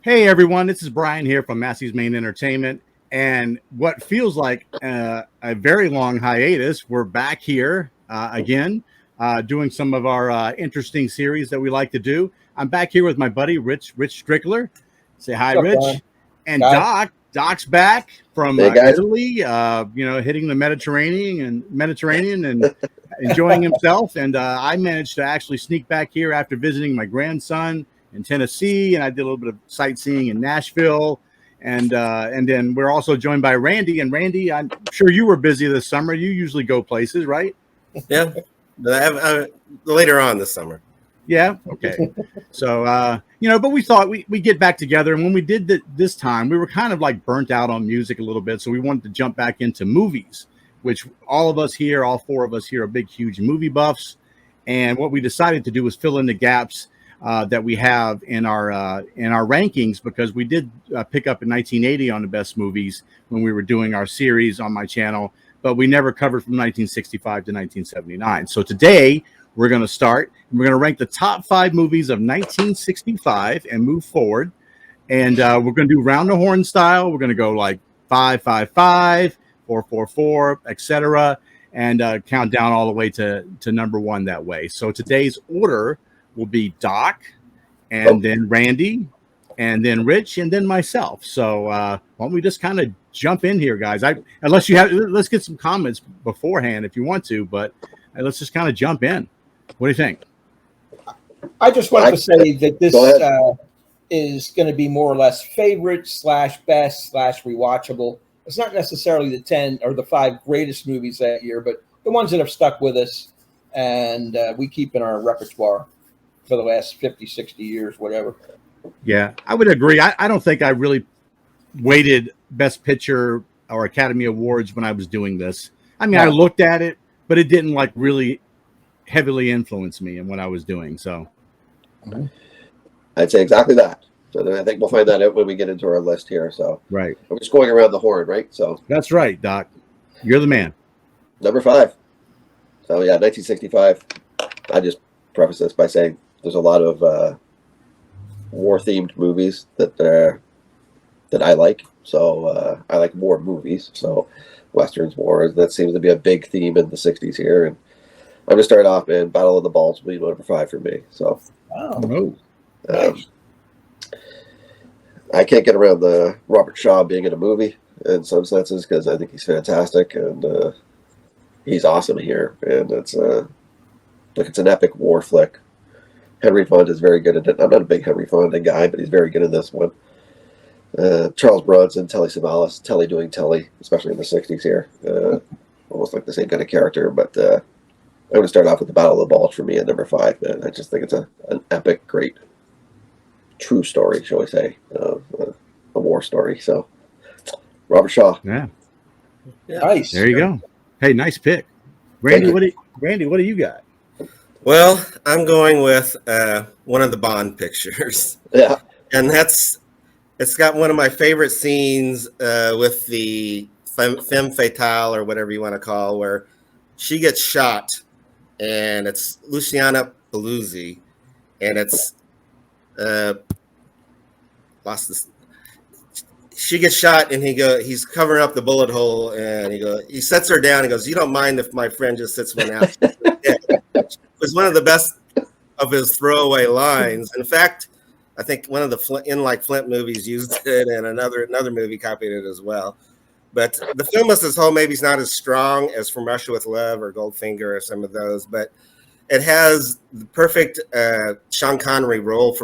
Hey everyone, this is Brian here from Massey's Main Entertainment. And what feels like a very long hiatus, we're back here again, doing some of our interesting series that we like to do. I'm back here with my buddy Rich Strickler. Say hi, What's up, Brian? Rich. And Guy? Doc's back from Hey guys, Italy. Hitting the Mediterranean and enjoying himself. And I managed to actually sneak back here after visiting my grandson in Tennessee, and I did a little bit of sightseeing in Nashville, and then we're also joined by Randy. And Randy, I'm sure you were busy this summer. You usually go places, right? Yeah, later on this summer. Yeah. Okay. So but we thought we get back together, and when we did this time, we were kind of like burnt out on music a little bit, so we wanted to jump back into movies, which all four of us here, are big, huge movie buffs. And what we decided to do was fill in the gaps that we have in our rankings, because we did pick up in 1980 on the best movies when we were doing our series on my channel, but we never covered from 1965 to 1979. So today we're going to start, and we're going to rank the top 5 movies of 1965 and move forward. And we're going to do round the horn style. We're going to go like 5, 5, 5, 4, 4, 4, etc., and count down all the way to number 1 that way. So today's order will be Doc, and then Randy, and then Rich, and then myself. So why don't we just kind of jump in here, guys? Let's get some comments beforehand if you want to, but let's just kind of jump in. What do you think? I just wanted to say that this is going to be more or less favorite / best / rewatchable. It's not necessarily the 10 or the 5 greatest movies that year, but the ones that have stuck with us and we keep in our repertoire for the last 50, 60 years, whatever. Yeah, I would agree. I don't think I really weighted Best Picture or Academy Awards when I was doing this. I mean, I looked at it, but it didn't like really heavily influence me in what I was doing. So I'd say exactly that. So I think we'll find that out when we get into our list here. So right, we're just going around the horn, right? So that's right, Doc. You're the man. Number 5. So yeah, 1965. I just preface this by saying there's a lot of war-themed movies that I like. So I like war movies. So westerns, wars. That seems to be a big theme in the 60s here. And I'm going to start off in Battle of the Bulge, will be number 5 for me. So Nice. I can't get around the Robert Shaw being in a movie in some senses, because I think he's fantastic and he's awesome here. And it's an epic war flick. Henry Fonda is very good at it. I'm not a big Henry Fonda guy, but he's very good in this one. Charles Bronson, Telly Savalas, Telly doing Telly, especially in the 60s here. Almost like the same kind of character. But I'm going to start off with the Battle of the Bulge for me at number 5. Man. I just think it's an epic, great, true story, shall we say, a war story. So Robert Shaw. Yeah. Nice. There you go. Hey, nice pick. Randy, what do you got? Well, I'm going with one of the Bond pictures. Yeah. And it's got one of my favorite scenes with the femme fatale, or whatever you want to call, where she gets shot, and it's Luciana Paluzzi, and it's lost this. She gets shot, and he's covering up the bullet hole, and he sets her down. He goes, "You don't mind if my friend just sits one out?" It was one of the best of his throwaway lines. In fact, I think one of the In Like Flint movies used it, and another movie copied it as well. But the film as a whole maybe is not as strong as From Russia with Love or Goldfinger or some of those, but it has the perfect Sean Connery role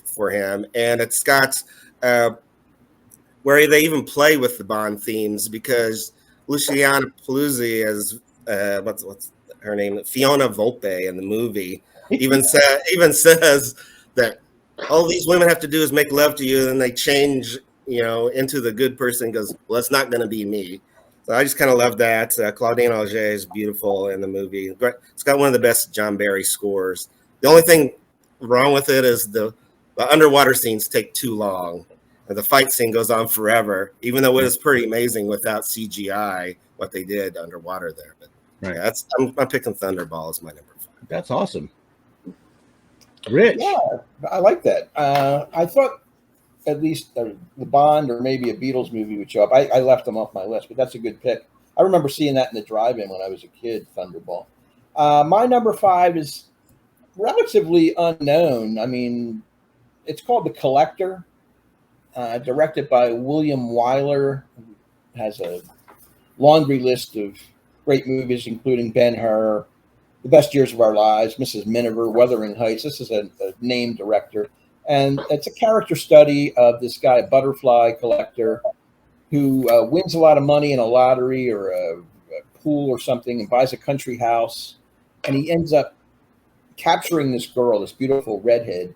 for him, and it's got where they even play with the Bond themes, because Luciana Paluzzi is what's her name, Fiona Volpe in the movie, even says that all these women have to do is make love to you, and then they change, into the good person. Goes, well, it's not going to be me. So I just kind of love that. Claudine Auger is beautiful in the movie. It's got one of the best John Barry scores. The only thing wrong with it is the underwater scenes take too long, and the fight scene goes on forever, even though it is pretty amazing without CGI what they did underwater there. But Right. yeah, I'm picking Thunderball as my number 5. That's awesome. Rich. Yeah, I like that. I thought at least the Bond or maybe a Beatles movie would show up. I left them off my list, but that's a good pick. I remember seeing that in the drive-in when I was a kid, Thunderball. My number 5 is relatively unknown. I mean, it's called The Collector, directed by William Wyler, who has a laundry list of great movies, including Ben-Hur, The Best Years of Our Lives, Mrs. Miniver, Wuthering Heights. This is a named director. And it's a character study of this guy, a butterfly collector, who wins a lot of money in a lottery or a pool or something and buys a country house. And he ends up capturing this girl, this beautiful redhead,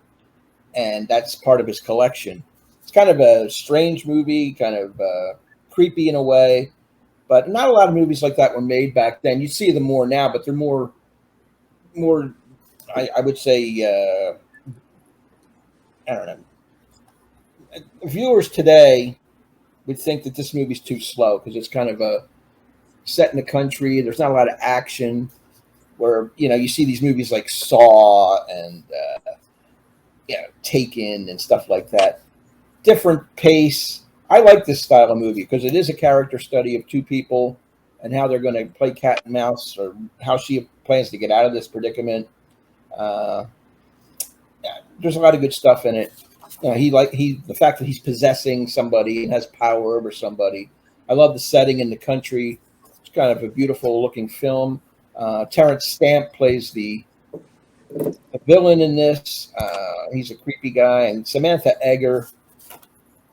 and that's part of his collection. It's kind of a strange movie, kind of creepy in a way, but not a lot of movies like that were made back then. You see them more now, but they're more I would say, I don't know. Viewers today would think that this movie's too slow because it's kind of set in the country. There's not a lot of action. Where you see these movies like Saw and Taken and stuff like that. Different pace. I like this style of movie because it is a character study of two people and how they're going to play cat and mouse, or how she plans to get out of this predicament. There's a lot of good stuff in it. The fact that he's possessing somebody and has power over somebody. I love the setting in the country. It's kind of a beautiful looking film. Terrence Stamp plays the villain in this. He's a creepy guy. And Samantha Eggar,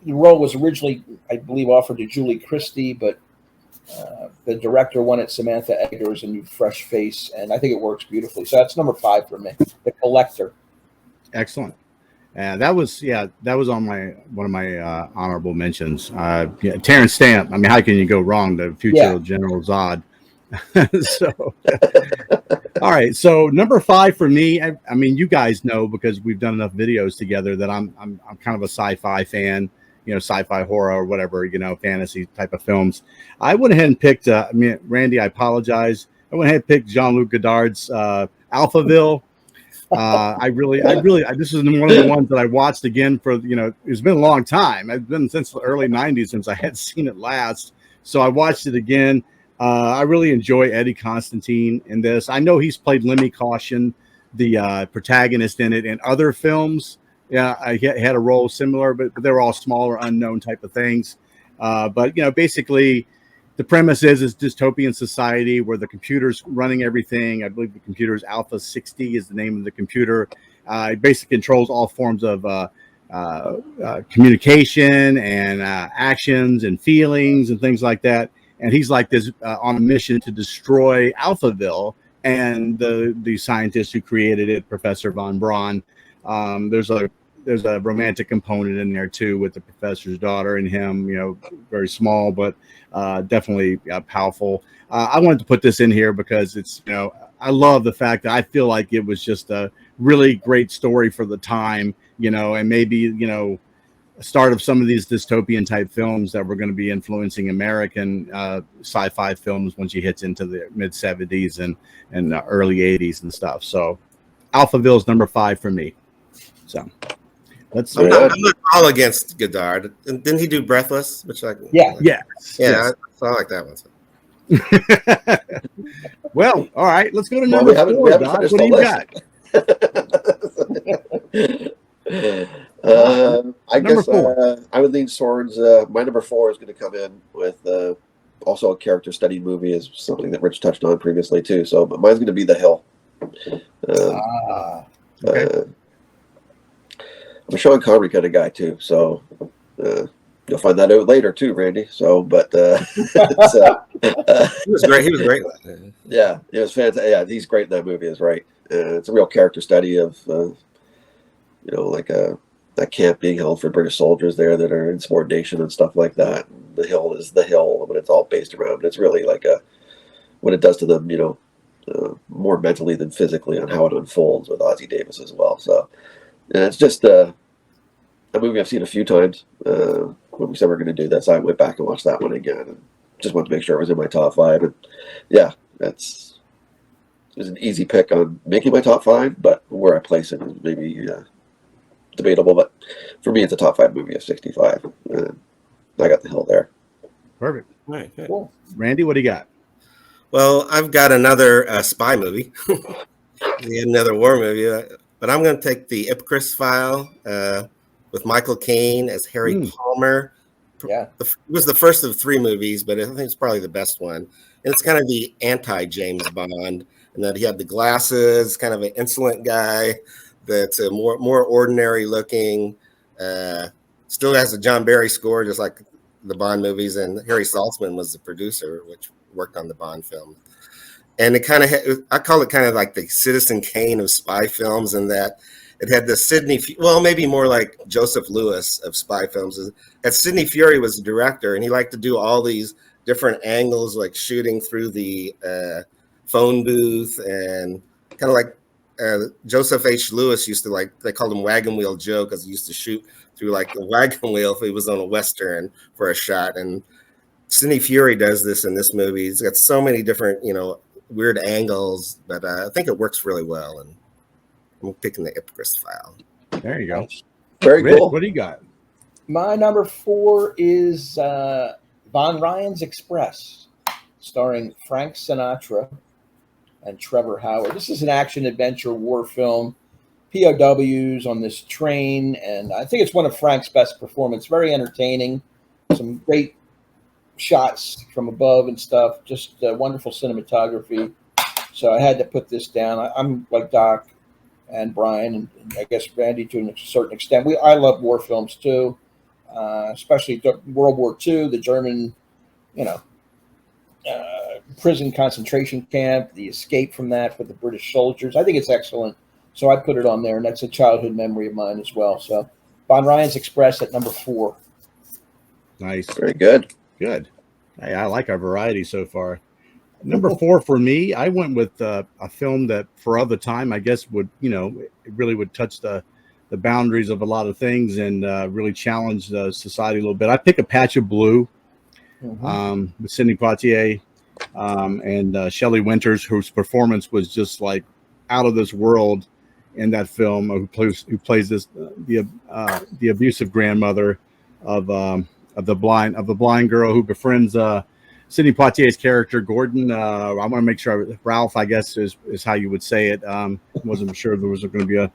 the role was originally, I believe, offered to Julie Christie, but the director wanted Samantha Eggar as a new fresh face, and I think it works beautifully. So that's number 5 for me, The Collector. Excellent. That was on one of my honorable mentions. Terrence Stamp. I mean, how can you go wrong? The future General Zod. So, all right. So number 5 for me. I mean, you guys know because we've done enough videos together that I'm kind of a sci-fi fan. Sci-fi horror or whatever. Fantasy type of films. I went ahead and picked. Randy, I apologize. I went ahead and picked Jean-Luc Godard's Alphaville. This is one of the ones that I watched again for, it's been a long time. It's been since the early 90s since I had seen it last. So I watched it again. I really enjoy Eddie Constantine in this. I know he's played Lemmy Caution, the protagonist in it, in other films. Yeah, he had a role similar, but they were all smaller, unknown type of things. But basically, the premise is dystopian society where the computer's running everything. I believe the computer's Alpha 60 is the name of the computer. It basically controls all forms of communication and actions and feelings and things like that. And he's like this on a mission to destroy Alphaville and the scientist who created it, Professor von Braun. There's a romantic component in there too with the professor's daughter and him. Very small, but definitely powerful. I wanted to put this in here because it's I love the fact that I feel like it was just a really great story for the time. And maybe a start of some of these dystopian type films that were going to be influencing American sci-fi films once you hit into the mid 70s and early 80s and stuff. So Alphaville is number 5 for me. So let's. I'm not all against Godard. Didn't he do Breathless? Which yes. I like that one. So. Well, all right. Let's go to number 4. What do you got? I guess I would lean towards my number 4 is going to come in with also a character study movie, is something that Rich touched on previously too. So, but mine's going to be The Hill. Okay. I'm a Sean Connery kind of guy too, so you'll find that out later too, Randy. So, but he was great. He was great. Yeah, it was fantastic. Yeah, he's great in that movie. Is right. It's a real character study of like that camp being held for British soldiers there that are in subordination and stuff like that. And the Hill is the Hill, but it's all based around. It's really like what it does to them, more mentally than physically, on how it unfolds with Ozzie Davis as well. So. And it's just a movie I've seen a few times. When we said we were going to do this, I went back and watched that one again, and just wanted to make sure it was in my top 5. And yeah, it was an easy pick on making my top 5, but where I place it is maybe debatable, but for me, it's a top 5 movie of '65. I got the hill there. Perfect. All right, good. Cool. Randy, what do you got? Well, I've got another spy movie, another war movie, but I'm going to take the Ipcris File with Michael Caine as Harry Palmer. Yeah. It was the first of 3 movies, but I think it's probably the best one. And it's kind of the anti-James Bond, and that he had the glasses, kind of an insolent guy that's more ordinary looking. Still has a John Barry score, just like the Bond movies, and Harry Saltzman was the producer, which worked on the Bond film. And it kind of, I call it kind of like the Citizen Kane of spy films, in that it had the maybe more like Joseph Lewis of spy films. That Sidney Furie was the director, and he liked to do all these different angles, like shooting through the phone booth, and kind of like Joseph H. Lewis used to they called him Wagon Wheel Joe, because he used to shoot through like the wagon wheel if he was on a Western for a shot. And Sidney Furie does this in this movie. He's got so many different, weird angles, but I think it works really well. And I'm picking the Ipcris File. There you go. Very Rich, cool. what do you got? My number 4 is Von Ryan's Express, starring Frank Sinatra and Trevor Howard. This is an action-adventure war film. POWs on this train, and I think it's one of Frank's best performances. Very entertaining, some great shots from above and stuff, just wonderful cinematography. So I had to put this down. I'm like Doc and Brian, and I guess Randy to a certain extent. I love war films too, especially World War II, the German, prison concentration camp, the escape from that for the British soldiers. I think it's excellent. So I put it on there, and that's a childhood memory of mine as well. So Von Ryan's Express at number 4. Nice. Very good. Good. Hey, I like our variety so far. Number 4 for me, I went with a film that for other time, I guess it really would touch the boundaries of a lot of things and really challenge society a little bit. I pick A Patch of Blue with Sidney Poitier and Shelley Winters, whose performance was just like out of this world in that film. Who plays this the abusive grandmother of the blind girl who befriends Sidney Poitier's character Gordon. I want to make sure Ralph, I guess, is how you would say it. Wasn't sure there was going to be a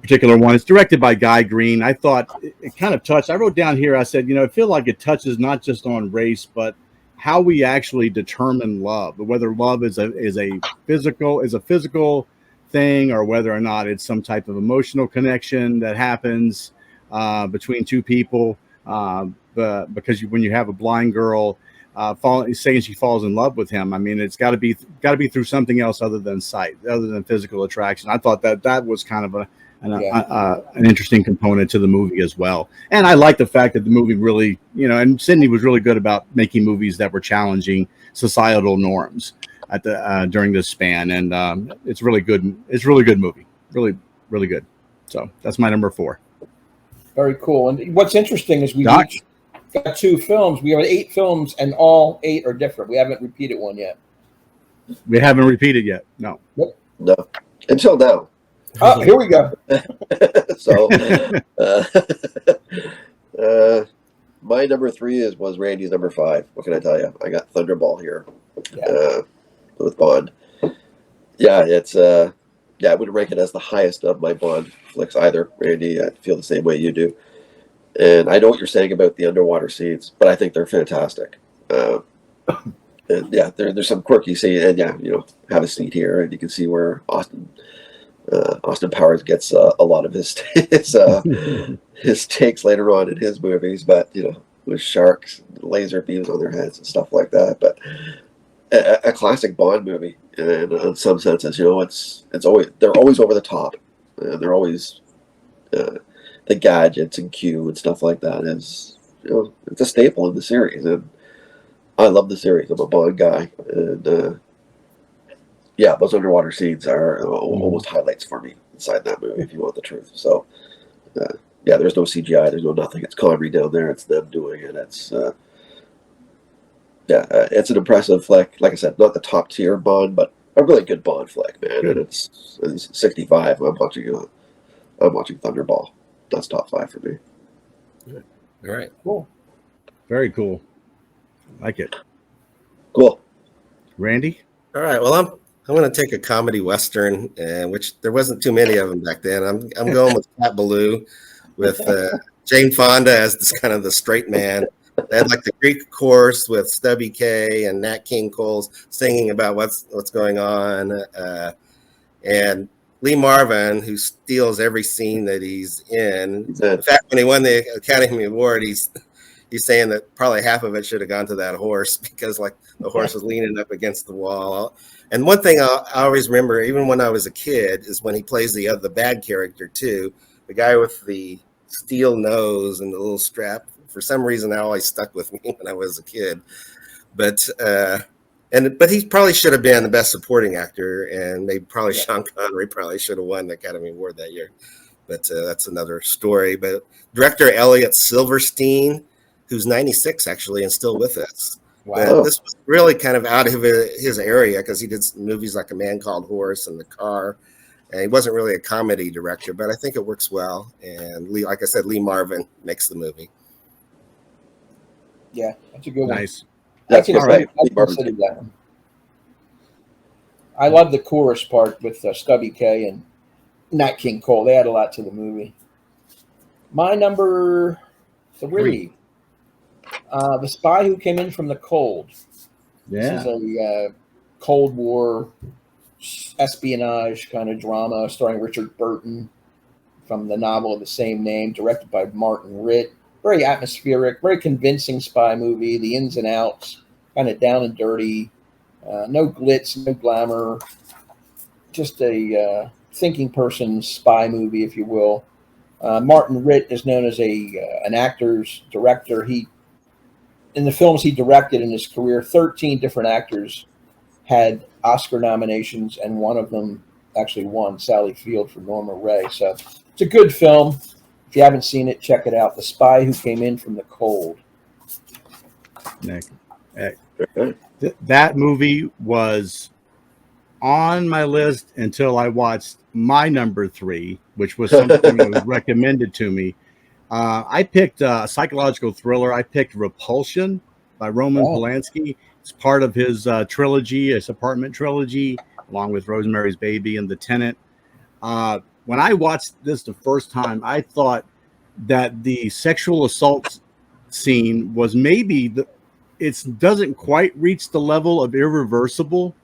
particular one. It's directed by Guy Green. I thought it kind of touched. I wrote down here. I said, I feel like it touches not just on race, but how we actually determine love. Whether love is a physical thing, or whether or not it's some type of emotional connection that happens between two people. But because when you have a blind girl saying she falls in love with him, I mean, it's got to be through something else other than sight, other than physical attraction. I thought that was kind of an interesting component to the movie as well. And I like the fact that the movie really, and Sidney was really good about making movies that were challenging societal norms at during this span. And it's really good. It's a really good movie. Really, really good. So that's my number 4. Very cool. And what's interesting is we each got 2 films. We have 8 films, and all 8 are different. We haven't repeated one yet. We haven't repeated yet. No. Nope. No. Until now. Oh, here we go. So, my number 3 was Randy's number 5. What can I tell you? I got Thunderball here with Bond. Yeah, it's I wouldn't rank it as the highest of my Bond flicks either, Randy. I feel the same way you do. And I know what you're saying about the underwater scenes, but I think they're fantastic. And yeah, there's some quirky scenes, and have a seat here, and you can see where Austin Powers gets a lot of his his takes later on in his movies, but with sharks, laser beams on their heads and stuff like that. But a classic Bond movie, and in some senses, they're always over the top, and they're always the gadgets and Q and stuff like that is it's a staple in the series, and I love the series. I'm a Bond guy, and those underwater scenes are almost highlights for me inside that movie, if you want the truth. So, there's no CGI, there's no nothing. It's Connery down there. It's them doing it. It's it's an impressive flick. Like I said, not the top tier Bond, but a really good Bond flick, man. Good. And it's 65. I'm watching Thunderball. that's top 5 for me. All right. Cool. Very cool. Like it. Cool. Randy? All right. Well, I'm going to take a comedy western, which there wasn't too many of them back then. I'm going with Cat Ballou, with Jane Fonda as this kind of the straight man. They had like the Greek chorus with Stubby K and Nat King Cole singing about what's going on, and Lee Marvin, who steals every scene that he's in. In fact, when he won the Academy Award, he's saying that probably half of it should have gone to that horse, because like the horse was leaning up against the wall. And one thing I always remember, even when I was a kid, is when he plays the bad character too, the guy with the steel nose and the little strap. For some reason, that always stuck with me when I was a kid. But he probably should have been the best supporting actor, and maybe probably Sean Connery probably should have won the Academy Award that year. But that's another story. But director Elliot Silverstein, who's 96 actually and still with us. Wow. But this was really kind of out of his area, because he did movies like A Man Called Horse and The Car. And he wasn't really a comedy director, but I think it works well. And like I said, Lee Marvin makes the movie. Yeah, that's a good one. Nice. That's I right. consider that one. I love the chorus part with Stubby K and Nat King Cole. They add a lot to the movie. My number 3, The Spy Who Came In From the Cold. Yeah. This is a Cold War espionage kind of drama starring Richard Burton from the novel of the same name, directed by Martin Ritt. Very atmospheric, very convincing spy movie. The ins and outs, kind of down and dirty. No glitz, no glamour. Just a thinking person's spy movie, if you will. Martin Ritt is known as an actor's director. In the films he directed in his career, 13 different actors had Oscar nominations, and one of them actually won, Sally Field for Norma Ray. So it's a good film. If you haven't seen it, check it out. The Spy Who Came In From the Cold. Nick, that movie was on my list until I watched my number 3, which was something that was recommended to me. I picked a psychological thriller. I picked Repulsion by Roman Polanski. It's part of his trilogy, his apartment trilogy, along with Rosemary's Baby and The Tenant. When I watched this the first time, I thought that the sexual assault scene was maybe it doesn't quite reach the level of Irreversible.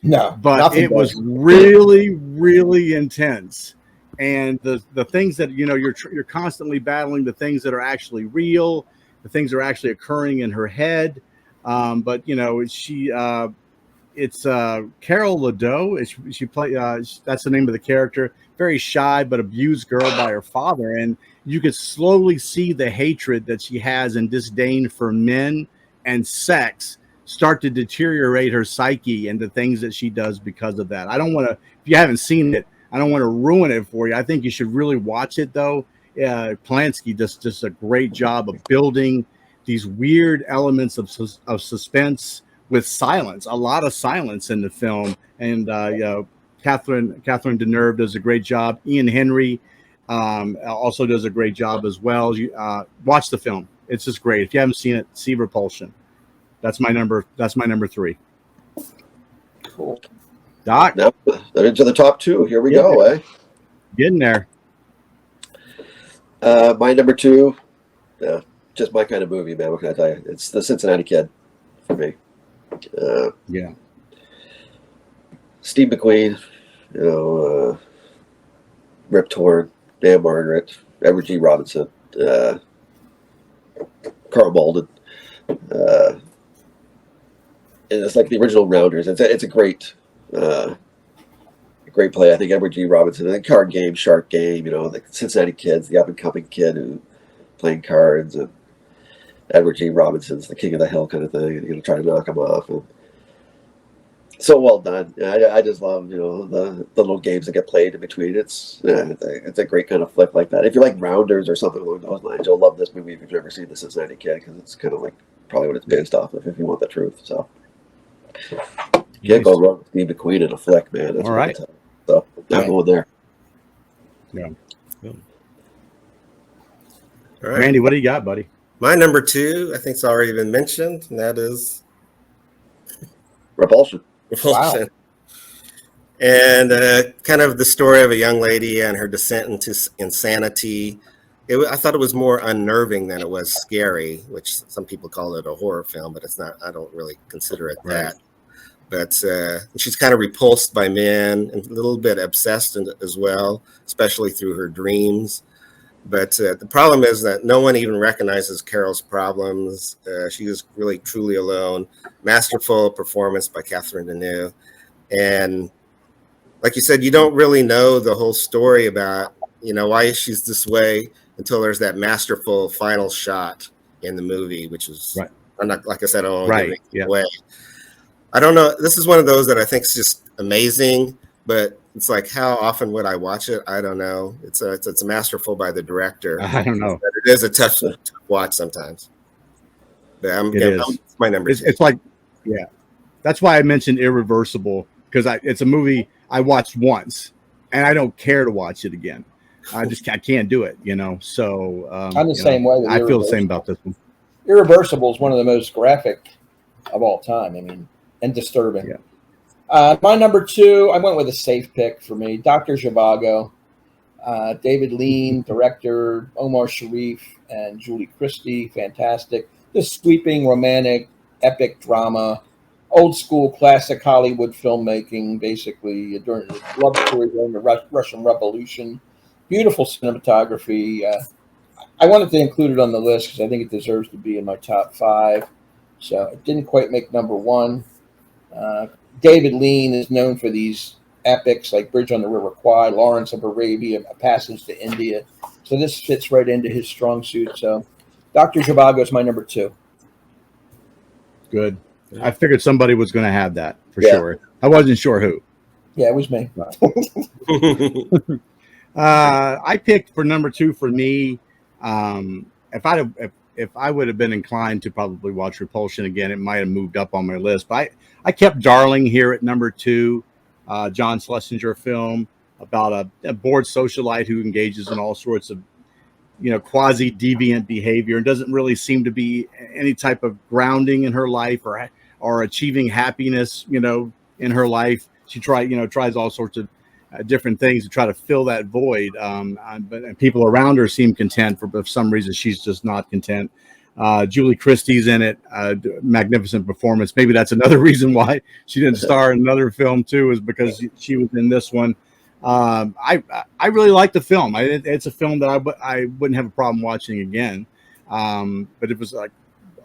No, but it was really, really intense. And the things that, you're constantly battling, the things that are actually real, the things that are actually occurring in her head. But it's Carol Ladeau. She played. That's the name of the character. Very shy but abused girl by her father, and you could slowly see the hatred that she has and disdain for men and sex start to deteriorate her psyche and the things that she does because of that. I don't want to. If you haven't seen it, I don't want to ruin it for you. I think you should really watch it, though. Polanski does just a great job of building these weird elements of suspense with silence, a lot of silence in the film. And Catherine Deneuve does a great job. Ian Henry also does a great job as well. Watch the film; it's just great. If you haven't seen it, see Repulsion. That's my number 3. Cool. Doc, Now, into the top 2. Here we go, eh? Getting there. My number 2, just my kind of movie, man. What can I tell you? It's The Cincinnati Kid for me. Yeah. Steve McQueen, Rip Torn, Dan Margaret, Edward G. Robinson, Carl Malden. And it's like the original Rounders. It's a great play. I think Edward G. Robinson, the card game, Shark Game, the Cincinnati Kids, the up and coming kid who playing cards, and Edward G. Robinson's the king of the hill kind of thing, and try to knock him off. And so well done. I just love the little games that get played in between. It's a great kind of flick like that. If you like Rounders or something along those lines, you'll love this movie if you've never seen The Cincinnati Kid, because it's kind of like probably what it's based off of, if you want the truth. So you can't go wrong with Steve McQueen in a flick, man. That's all right. So I'm going there. Yeah. All right. Randy, what do you got, buddy? My number 2, I think it's already been mentioned, and that is Repulsion. Repulsion. Wow. And kind of the story of a young lady and her descent into insanity. I thought it was more unnerving than it was scary, which some people call it a horror film, but it's not. I don't really consider it Right. that. But she's kind of repulsed by men and a little bit obsessed as well, especially through her dreams. But the problem is that no one even recognizes Carol's problems. She is really, truly alone. Masterful performance by Catherine Deneuve. And like you said, you don't really know the whole story about, why she's this way until there's that masterful final shot in the movie, which is, Right. I'm not, like I said, I don't want to give Right. it Yeah. away. I don't know. This is one of those that I think is just amazing, but it's like, how often would I watch it? I don't know. It's masterful by the director. I don't know. But it is a tough watch sometimes. But It is. it's my number 2. It's like, yeah. That's why I mentioned Irreversible, because it's a movie I watched once, and I don't care to watch it again. I can't do it, So I'm the same way with I feel the same about this one. Irreversible is one of the most graphic of all time. I mean, and disturbing. Yeah. My number 2, I went with a safe pick for me, Dr. Zhivago. David Lean, director, Omar Sharif, and Julie Christie, fantastic. This sweeping, romantic, epic drama, old school, classic Hollywood filmmaking, basically during the love story during the Russian Revolution. Beautiful cinematography. I wanted to include it on the list because I think it deserves to be in my top 5. So it didn't quite make number 1. David Lean is known for these epics like Bridge on the River Kwai, Lawrence of Arabia, A Passage to India. So this fits right into his strong suit. So Dr. Zhivago is my number 2. Good. I figured somebody was going to have that for sure. I wasn't sure who. Yeah, it was me. I picked for number 2 for me. If I would have been inclined to probably watch Repulsion again, it might have moved up on my list. But I kept Darling here at number 2. John Schlesinger film about a bored socialite who engages in all sorts of, quasi deviant behavior and doesn't really seem to be any type of grounding in her life or achieving happiness, in her life. She tries all sorts of different things to try to fill that void. But people around her seem content. For some reason, she's just not content. Julie Christie's in it. Magnificent performance. Maybe that's another reason why she didn't star in another film too, is because she was in this one. I really like the film. It's a film that I wouldn't have a problem watching again. But it was like,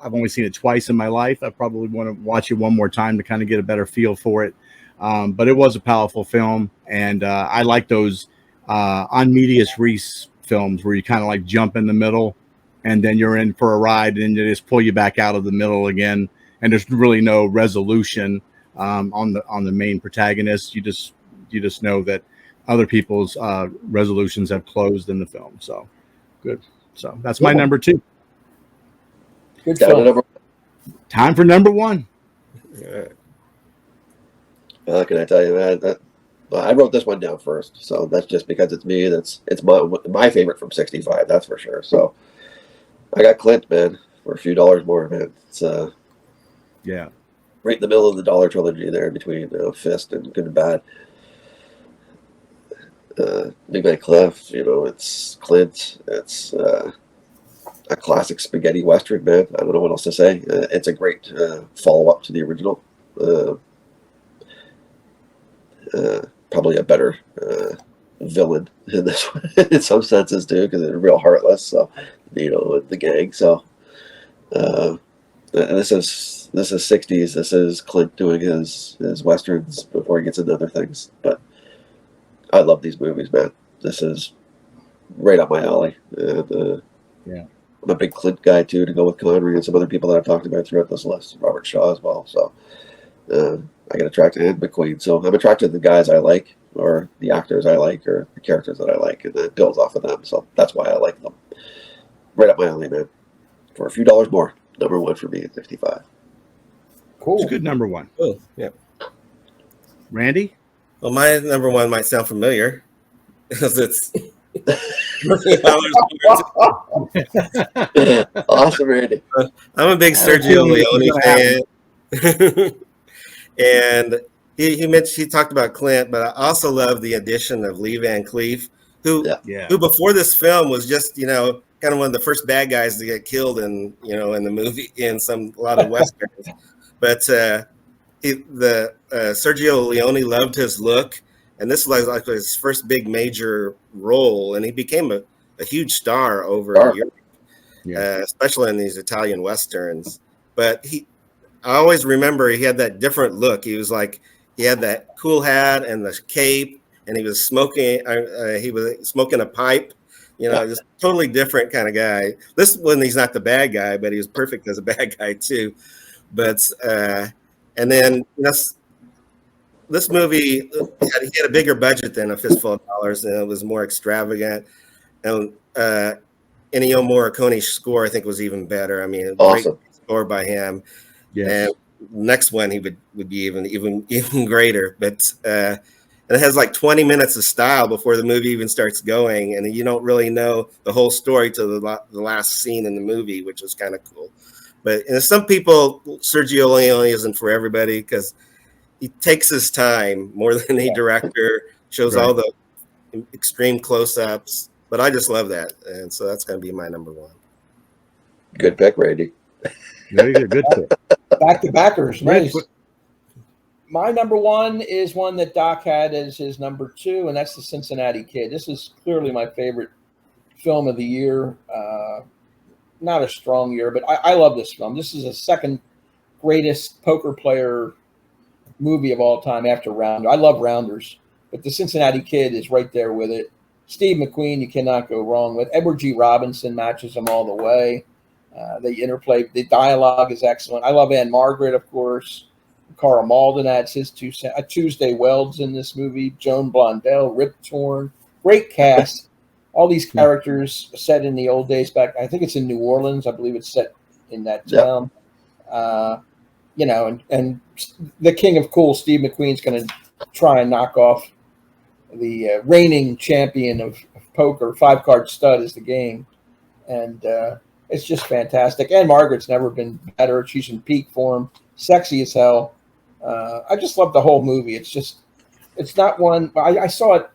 I've only seen it twice in my life. I probably want to watch it one more time to kind of get a better feel for it. But it was a powerful film, and I like those on Medias Res films where you kind of like jump in the middle, and then you're in for a ride, and they just pull you back out of the middle again, and there's really no resolution on the main protagonist. You just know that other people's resolutions have closed in the film. So good. So that's my number 2. Good film. Time for number 1. Yeah. How can I tell you, man? I wrote this one down first, so that's just because it's me. It's my favorite from '65, that's for sure. So I got Clint, man, for a few dollars more, man. It's right in the middle of the dollar trilogy there between Fist and Good and Bad. Big Man Cliff, it's Clint. It's a classic spaghetti western, man. I don't know what else to say. It's a great follow-up to the original. Probably a better villain in this one in some senses too, because it's real heartless. So, the gang. So, this is '60s. This is Clint doing his westerns before he gets into other things. But I love these movies, man. This is right up my alley. And, I'm a big Clint guy too, to go with Connery and some other people that I've talked about throughout this list. Robert Shaw as well. So. I get attracted to McQueen, so I'm attracted to the guys I like, or the actors I like, or the characters that I like, and it builds off of them. So that's why I like them. Right up my alley, man. For a few dollars more, number 1 for me at 55. Cool. It's a good number 1. Oh, yeah. Randy? Well, my number 1 might sound familiar because it's Awesome, Randy. I'm a big Sergio Leone fan. And he talked about Clint, but I also love the addition of Lee Van Cleef, who before this film was just, kind of one of the first bad guys to get killed in the movie, in a lot of Westerns. But Sergio Leone loved his look, and this was like his first big major role, and he became a huge star over Europe, especially in these Italian Westerns. But I always remember he had that different look. He was like, he had that cool hat and the cape, and he was smoking a pipe, just totally different kind of guy. This one, he's not the bad guy, but he was perfect as a bad guy too. But, and then this movie, he had a bigger budget than A Fistful of Dollars, and it was more extravagant. And Ennio Morricone's score, I think, was even better. I mean, awesome. Great score by him. Yes. And next one, he would be even greater. But and it has like 20 minutes of style before the movie even starts going, and you don't really know the whole story till the last scene in the movie, which is kind of cool. But some people, Sergio Leone isn't for everybody because he takes his time more than any director, shows all the extreme close-ups. But I just love that, and so that's going to be my number one. Good pick, Randy. Very good pick. Back to backers, nice. My number one is one that Doc had as his number two, and that's The Cincinnati Kid. This is clearly my favorite film of the year. Not a strong year, but I love this film. This is the second greatest poker player movie of all time after Rounder. I love Rounders, but The Cincinnati Kid is right there with it. Steve McQueen, you cannot go wrong with. Edward G. Robinson matches them all the way. They interplay. The dialogue is excellent. I love Anne Margaret, of course. Carl Malden adds his Tuesday Welds in this movie. Joan Blondell, Rip Torn. Great cast. All these characters set in the old days back. I think it's in New Orleans. I believe it's set in that town. And the king of cool, Steve McQueen's going to try and knock off the reigning champion of poker. 5-card stud is the game. And it's just fantastic. And Margaret's never been better. She's in peak form, sexy as hell. I just love the whole movie. It's not one. I saw it,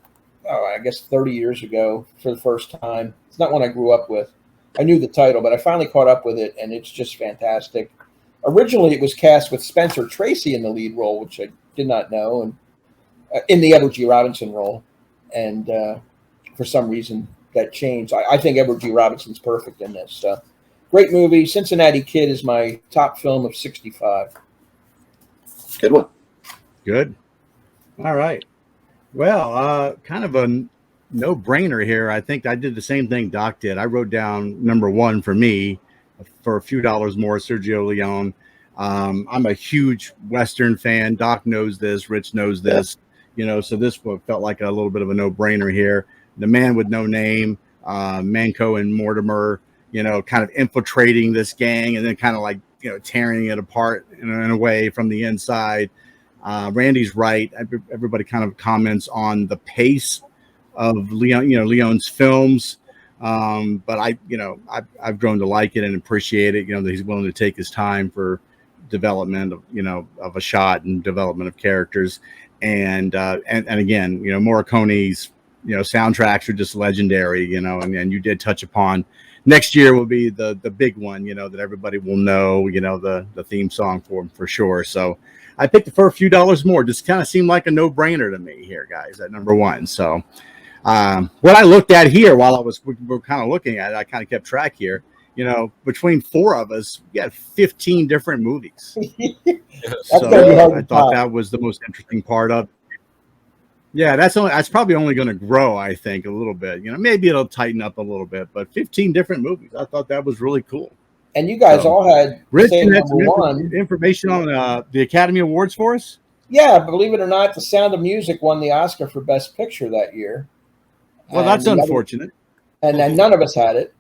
I guess 30 years ago for the first time. It's not one I grew up with. I knew the title, but I finally caught up with it, and it's just fantastic. Originally, it was cast with Spencer Tracy in the lead role, which I did not know, and in the Edward G. Robinson role. And for some reason, that changed. I think Edward G. Robinson's perfect in this. Great movie. Cincinnati Kid is my top film of 65. Good one. Good. All right. Well, kind of a no-brainer here. I think I did the same thing Doc did. I wrote down number one for me for a few dollars more, Sergio Leone. I'm a huge Western fan. Doc knows this. Rich knows this. So this felt like a little bit of a no-brainer here. The Man with No Name, Manco and Mortimer, kind of infiltrating this gang and then kind of like, tearing it apart in a way from the inside. Randy's right. Everybody kind of comments on the pace of Leone's films. But I've grown to like it and appreciate it. That he's willing to take his time for development of a shot and development of characters. And again, Morricone's, soundtracks are just legendary, and you did touch upon next year will be the big one, that everybody will know, the theme song for sure. So I picked it for a few dollars more. Just kind of seemed like a no-brainer to me here, guys, at number one. So what I looked at here while we were kind of looking at it, I kind of kept track here. Between four of us, we had 15 different movies. So I thought that was the most interesting part of it. Yeah, that's probably only going to grow, I think, a little bit. Maybe it'll tighten up a little bit, but 15 different movies. I thought that was really cool. And you guys all had Rich, had some information on the Academy Awards for us? Yeah, believe it or not, The Sound of Music won the Oscar for Best Picture that year. Well, that's unfortunate. And none of us had it.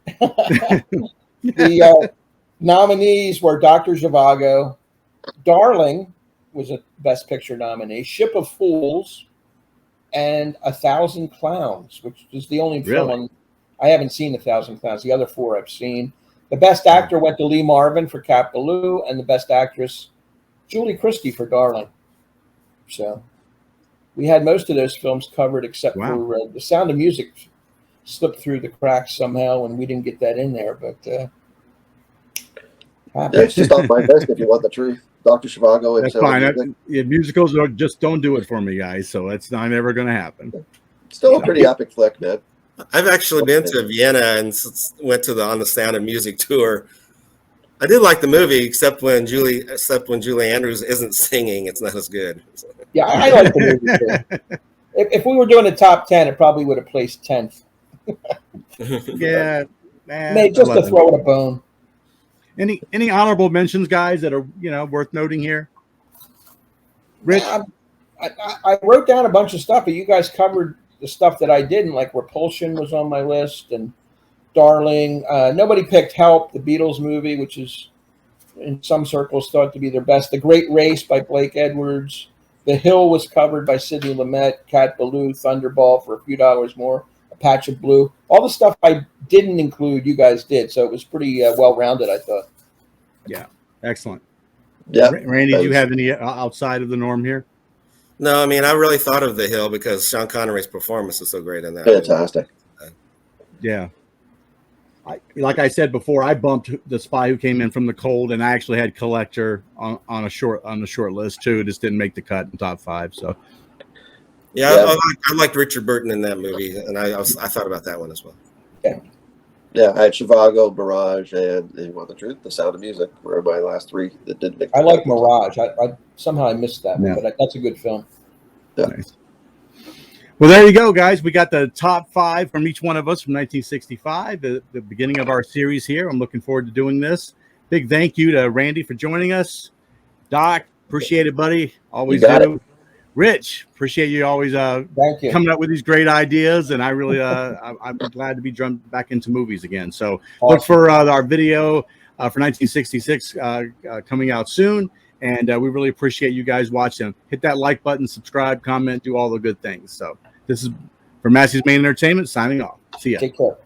The nominees were Dr. Zhivago, Darling was a Best Picture nominee, Ship of Fools, and 1,000 Clowns, which is the only film Really? on. I haven't seen 1,000 Clowns. The other 4 I've seen. The best actor went to Lee Marvin for Cat Ballou, and the best actress, Julie Christie, for Darling. So we had most of those films covered, except Wow. for The Sound of Music slipped through the cracks somehow, and we didn't get that in there. But It's just on my list if you want the truth. Dr. Zhivago and That's Sound fine. of Music. Yeah, musicals just don't do it for me, guys. So it's not ever going to happen. Still a pretty epic flick, man. I've actually been to Vienna and went to the On the Sound of Music tour. I did like the movie, except when Julie Andrews isn't singing, it's not as good. yeah, I like the movie too. If we were doing a top 10, it probably would have placed 10th. Yeah, Just to throw it a bone. Any honorable mentions, guys, that are worth noting here? Rich, I wrote down a bunch of stuff, but you guys covered the stuff that I didn't. Like Repulsion was on my list, and Darling. Nobody picked Help, the Beatles movie, which is in some circles thought to be their best. The Great Race by Blake Edwards. The Hill was covered by Sidney Lumet. Cat Ballou, Thunderball for a few dollars more. A Patch of Blue. All the stuff I didn't include, you guys did. So it was pretty well-rounded, I thought. yeah, excellent. Yeah. Randy, do you have any outside of the norm here? No, I mean, I really thought of The Hill because Sean Connery's performance is so great in that. Fantastic. Yeah. Like I said before, I bumped The Spy Who Came In From the Cold, and I actually had Collector on the short list too. It just didn't make the cut in top 5. So yeah. I liked Richard Burton in that movie, and I thought about that one as well. Yeah, I had Zhivago, Mirage, and you want the truth, The Sound of Music were my last 3 that didn't make the I cut. like Mirage. I somehow I missed that, Yeah. but that's a good film. Yeah. nice. Well, there you go, guys. We got the top 5 from each one of us from 1965, the beginning of our series here. I'm looking forward to doing this. Big thank you to Randy for joining us. Doc, appreciate it, buddy. Always You got do. Rich, appreciate you always Thank you. coming up with these great ideas, and I really I'm glad to be jumped back into movies again. So look for our video for 1966 coming out soon, and we really appreciate you guys watching. Hit that like button, subscribe, comment, do all the good things. So this is from Massey's Main Entertainment signing off. See ya. Take care.